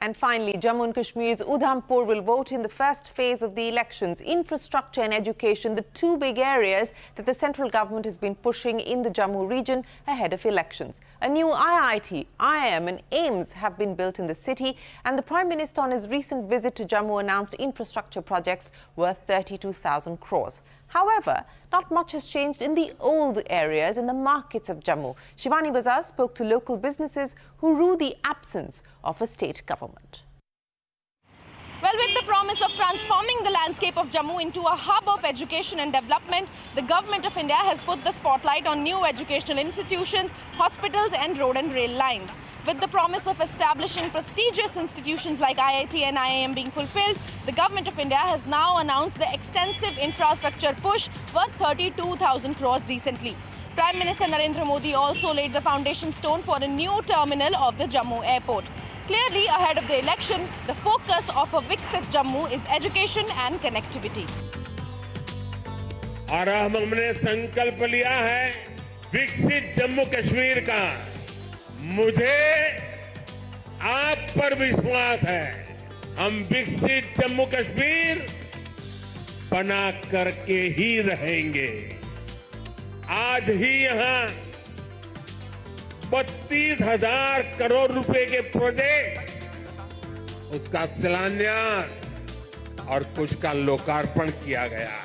And finally, Jammu and Kashmir's Udhampur will vote in the first phase of the elections. Infrastructure and education, the two big areas that the central government has been pushing in the Jammu region ahead of elections. A new IIT, IIM and AIIMS have been built in the city, and the Prime Minister on his recent visit to Jammu announced infrastructure projects worth 32,000 crores. However, not much has changed in the old areas in the markets of Jammu. Shivani Bazar spoke to local businesses who rue the absence of a state government. Well, with the promise of transforming the landscape of Jammu into a hub of education and development, the Government of India has put the spotlight on new educational institutions, hospitals and road and rail lines. With the promise of establishing prestigious institutions like IIT and IIM being fulfilled, the Government of India has now announced the extensive infrastructure push worth 32,000 crores recently. Prime Minister Narendra Modi also laid the foundation stone for a new terminal of the Jammu airport. Clearly, ahead of the election, the focus of a Viksit Jammu is education and connectivity. और हमने संकल्प लिया है विकसित जम्मू कश्मीर का। मुझे आप पर विश्वास है, हम विकसित जम्मू कश्मीर बना करके ही रहेंगे। आज ही यहां 32,000 करोड़ रुपए के प्रोजेक्ट, उसका शिलान्यास और कुछ का लोकार्पण किया गया।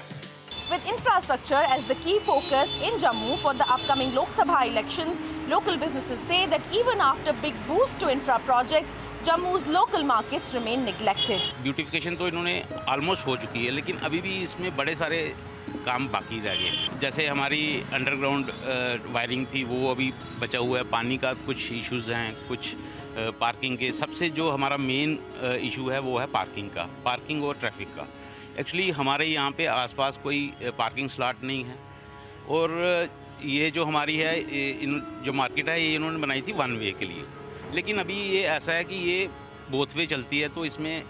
With infrastructure as the key focus in Jammu for the upcoming Lok Sabha elections, local businesses say that even after big boost to infra projects, Jammu's local markets remain neglected. Beautification तो इन्होंने almost हो चुकी है, लेकिन अभी भी इसमें बड़े सारे काम बाकी रह गए। जैसे हमारी अंडरग्राउंड वायरिंग थी, वो अभी बचा हुआ है। पानी का कुछ इश्यूज हैं, कुछ पार्किंग के। सबसे जो हमारा मेन इशू है वो है पार्किंग और ट्रैफिक का। एक्चुअली हमारे यहाँ पे आसपास कोई पार्किंग स्लॉट नहीं है, और ये जो हमारी है जो मार्केट है, ये इन्होंने बनाई थी वन वे के लिए। लेकिन अभी ये ऐसा है कि ये बोथ वे चलती है, तो इसमें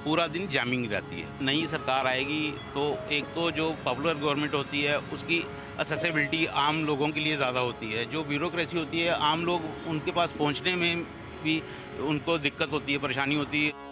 पूरा दिन जैमिंग रहती है। नई सरकार आएगी तो एक तो जो पॉपुलर गवर्नमेंट होती है उसकी एक्सेसिबिलिटी आम लोगों के लिए ज़्यादा होती है। जो ब्यूरोक्रेसी होती है, आम लोग उनके पास पहुंचने में भी उनको दिक्कत होती है, परेशानी होती है।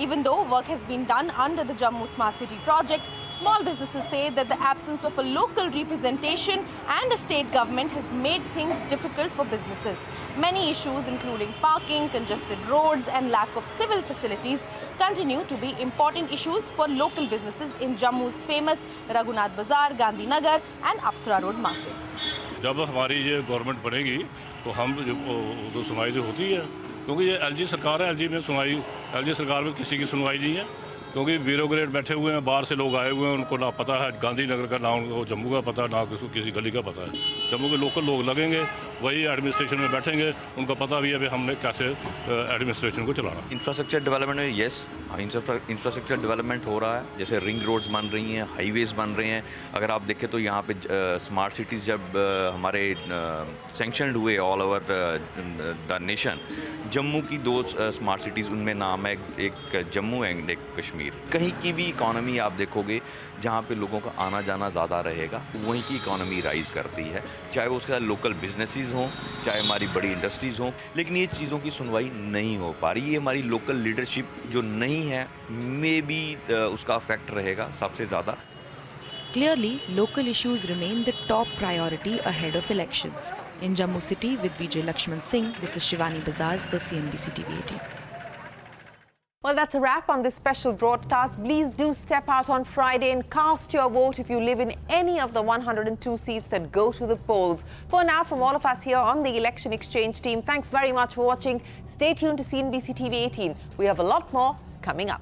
Even though work has been done under the Jammu Smart City project, small businesses say that the absence of a local representation and a state government has made things difficult for businesses. Many issues including parking, congested roads and lack of civil facilities continue to be important issues for local businesses in Jammu's famous Raghunath Bazar, Gandhinagar and Apsara Road markets. जब हमारी ये government बनेगी तो हम जो सुनवाई जो होती है, क्योंकि ये एलजी सरकार है, एलजी सरकार में किसी की सुनवाई नहीं है, क्योंकि ब्यूरोक्रेट बैठे हुए हैं, बाहर से लोग आए हुए हैं, उनको ना पता है गांधीनगर का, ना उनको जम्मू का पता, ना किसी गली का पता है। जम्मू के लोकल लोग लगेंगे, वही एडमिनिस्ट्रेशन में बैठेंगे, उनको पता भी है कि हमने कैसे एडमिनिस्ट्रेशन को चलाना। इंफ्रास्ट्रक्चर डेवलपमेंट में येस, इंफ्रास्ट्रक्चर डेवलपमेंट हो रहा है। जैसे रिंग रोड्स बन रही हैं, हाईवेज बन रहे हैं। अगर आप देखें तो यहाँ पे स्मार्ट सिटीज़ जब हमारे सेंक्शनड हुए all over the nation, Jammu की 2 स्मार्ट सिटीज़, उनमें नाम है एक जम्मू एंड एक कश्मीर। कहीं की भी इकॉनमी आप देखोगे जहाँ पे लोगों का आना जाना ज़्यादा रहेगा, वहीं की इकॉनमी राइज़ करती है, चाहे वो उसके साथ लोकल बिजनेसेस हों, चाहे हमारी बड़ी इंडस्ट्रीज़ हों। लेकिन ये चीज़ों की सुनवाई नहीं हो पा रही। ये हमारी लोकल लीडरशिप जो नहीं है, मे बी उसका अफेक्ट रहेगा सबसे ज़्यादा। Clearly, local issues remain the top priority ahead of elections. In Jammu City with Vijay Lakshman Singh, this is Shivani Bazaz for CNBC TV 18. Well, that's a wrap on this special broadcast. Please do step out on Friday and cast your vote if you live in any of the 102 seats that go to the polls. For now, from all of us here on the Election Exchange team, thanks very much for watching. Stay tuned to CNBC TV 18. We have a lot more coming up.